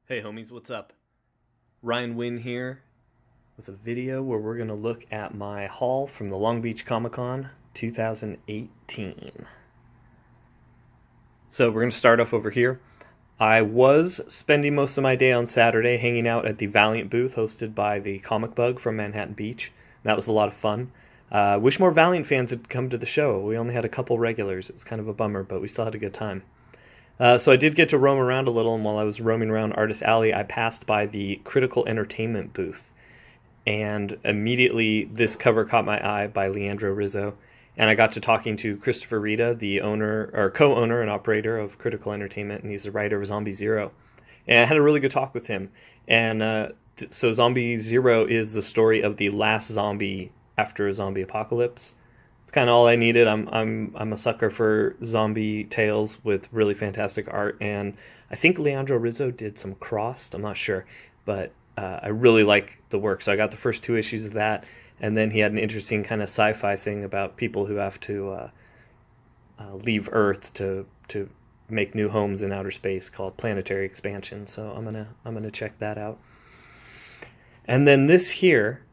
Hey homies, what's up? Ryan Wynn here with a video where we're going to look at my haul from the Long Beach Comic Con 2018. So we're going to start off over here. I was spending most of my day on Saturday hanging out at the Valiant booth hosted by the Comic Bug from Manhattan Beach. That was a lot of fun. Wish more Valiant fans had come to the show. We only had a couple regulars. It was kind of a bummer, but we still had a good time. So I did get to roam around a little, and while I was roaming around Artist Alley, I passed by the Critical Entertainment booth. And immediately this cover caught my eye by Leandro Rizzo, and I got to talking to Christopher Rita, the owner, or co-owner and operator of Critical Entertainment, and he's the writer of Zombie Zero. And I had a really good talk with him. And so Zombie Zero is the story of the last zombie after a zombie apocalypse. It's kind of all I needed. I'm a sucker for zombie tales with really fantastic art, and I think Leandro Rizzo did some Crossed. I'm not sure, but I really like the work. So I got the first two issues of that, and then he had an interesting kind of sci-fi thing about people who have to leave Earth to make new homes in outer space called Planetary Expansion. So I'm gonna check that out. And then this here,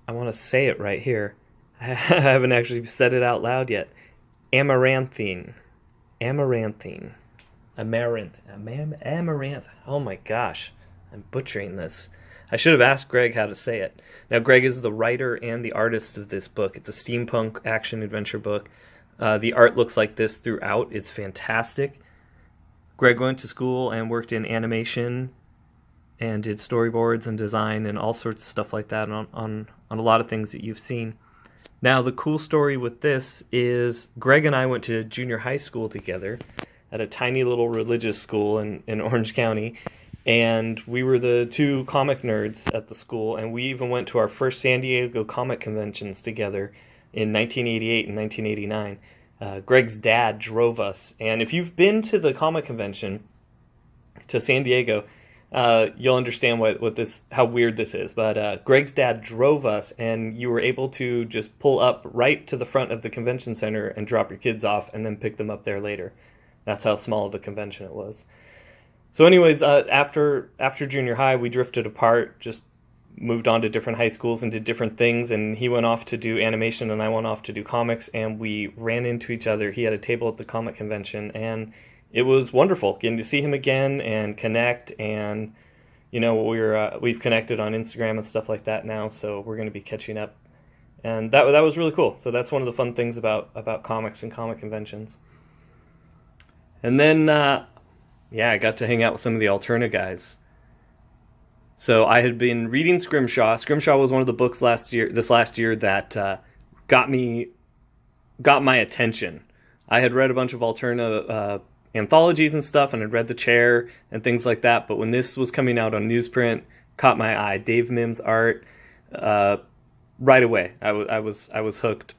I want to say it right here. I haven't actually said it out loud yet. Amaranthine. Amaranth. Oh my gosh. I'm butchering this. I should have asked Greg how to say it. Now, Greg is the writer and the artist of this book. It's a steampunk action-adventure book. The art looks like this throughout. It's fantastic. Greg went to school and worked in animation and did storyboards and design and all sorts of stuff like that on a lot of things that you've seen. Now, the cool story with this is Greg and I went to junior high school together at a tiny little religious school in Orange County, and we were the two comic nerds at the school, and we even went to our first San Diego comic conventions together in 1988 and 1989. Greg's dad drove us, and if you've been to the comic convention to San Diego, you'll understand how weird this is. But Greg's dad drove us, and you were able to just pull up right to the front of the convention center and drop your kids off and then pick them up there later. That's how small of a convention it was. So anyways, after junior high, we drifted apart, just moved on to different high schools and did different things, and he went off to do animation and I went off to do comics, and we ran into each other. He had a table at the comic convention, and it was wonderful getting to see him again and connect, and we've connected on Instagram and stuff like that now, so we're going to be catching up, and that was really cool. So that's one of the fun things about comics and comic conventions. And then I got to hang out with some of the Alterna guys. So I had been reading Scrimshaw. Scrimshaw was one of the books this last year that got my attention. I had read a bunch of Alterna anthologies and stuff, and I'd read The Chair and things like that, but when this was coming out on newsprint, caught my eye. Dave Mims' art, right away. I was hooked.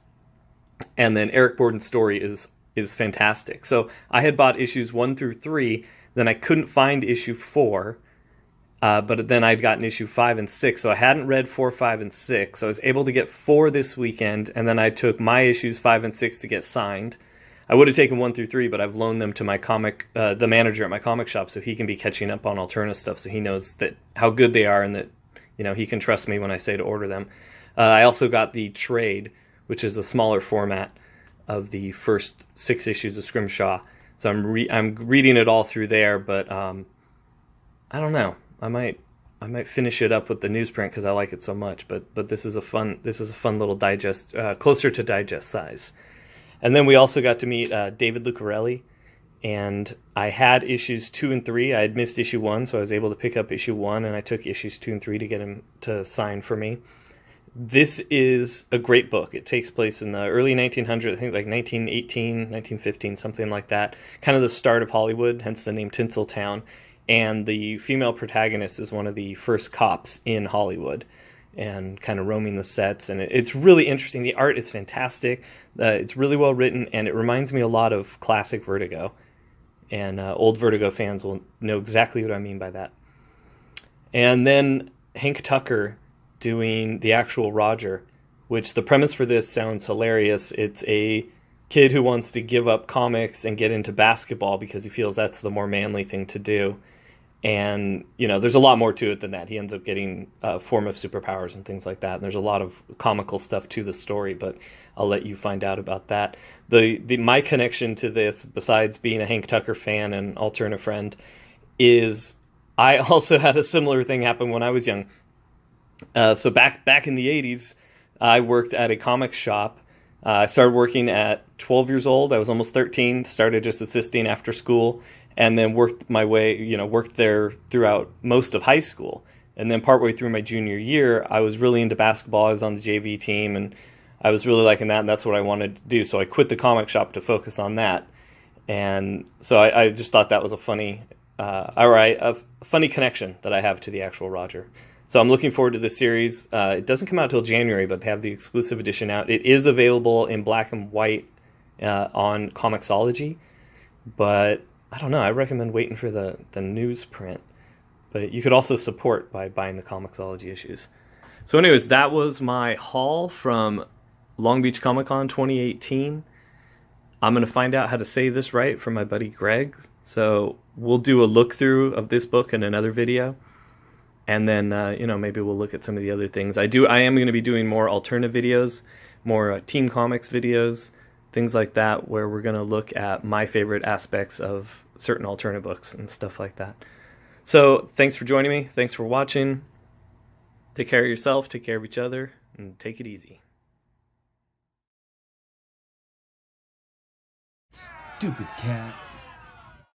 And then Eric Borden's story is fantastic. So I had bought issues 1 through 3, then I couldn't find issue 4, but then I'd gotten issue 5 and 6, so I hadn't read 4, 5, and 6, so I was able to get 4 this weekend, and then I took my issues 5 and 6 to get signed. I would have taken 1 through 3, but I've loaned them to my the manager at my comic shop, so he can be catching up on Alterna stuff, so he knows how good they are, and that he can trust me when I say to order them. I also got the trade, which is a smaller format of the first 6 issues of Scrimshaw. So I'm reading it all through there, but I don't know. I might finish it up with the newsprint because I like it so much. But this is a fun little digest, closer to digest size. And then we also got to meet David Lucarelli, and I had issues 2 and 3. I had missed issue 1, so I was able to pick up issue 1, and I took issues 2 and 3 to get him to sign for me. This is a great book. It takes place in the early 1900s, I think like 1918, 1915, something like that. Kind of the start of Hollywood, hence the name Tinseltown. And the female protagonist is one of the first cops in Hollywood, and kind of roaming the sets, and it's really interesting. The art is fantastic. It's really well written, and it reminds me a lot of classic Vertigo, and old Vertigo fans will know exactly what I mean by that. And then Hank Tucker doing the actual Roger, which the premise for this sounds hilarious. It's a kid who wants to give up comics and get into basketball because he feels that's the more manly thing to do. And, you know, there's a lot more to it than that. He ends up getting a form of superpowers and things like that. And there's a lot of comical stuff to the story, but I'll let you find out about that. My connection to this, besides being a Hank Tucker fan and Alterna friend, is I also had a similar thing happen when I was young. So back in the 80s, I worked at a comic shop. I started working at 12 years old. I was almost 13, started just assisting after school, and then worked my way, worked there throughout most of high school. And then partway through my junior year, I was really into basketball. I was on the JV team, and I was really liking that, and that's what I wanted to do. So I quit the comic shop to focus on that. And so I just thought that was a funny connection that I have to the actual Roger. So I'm looking forward to this series. It doesn't come out till January, but they have the exclusive edition out. It is available in black and white on Comixology, but I don't know. I recommend waiting for the newsprint. But you could also support by buying the Comixology issues. So anyways, that was my haul from Long Beach Comic Con 2018. I'm going to find out how to say this right from my buddy Greg. So we'll do a look through of this book in another video. And then, maybe we'll look at some of the other things. I am going to be doing more alternative videos, more Team Comics videos, things like that, where we're going to look at my favorite aspects of certain alternative books and stuff like that. So thanks for joining me. Thanks for watching. Take care of yourself, take care of each other, and take it easy. Stupid cat.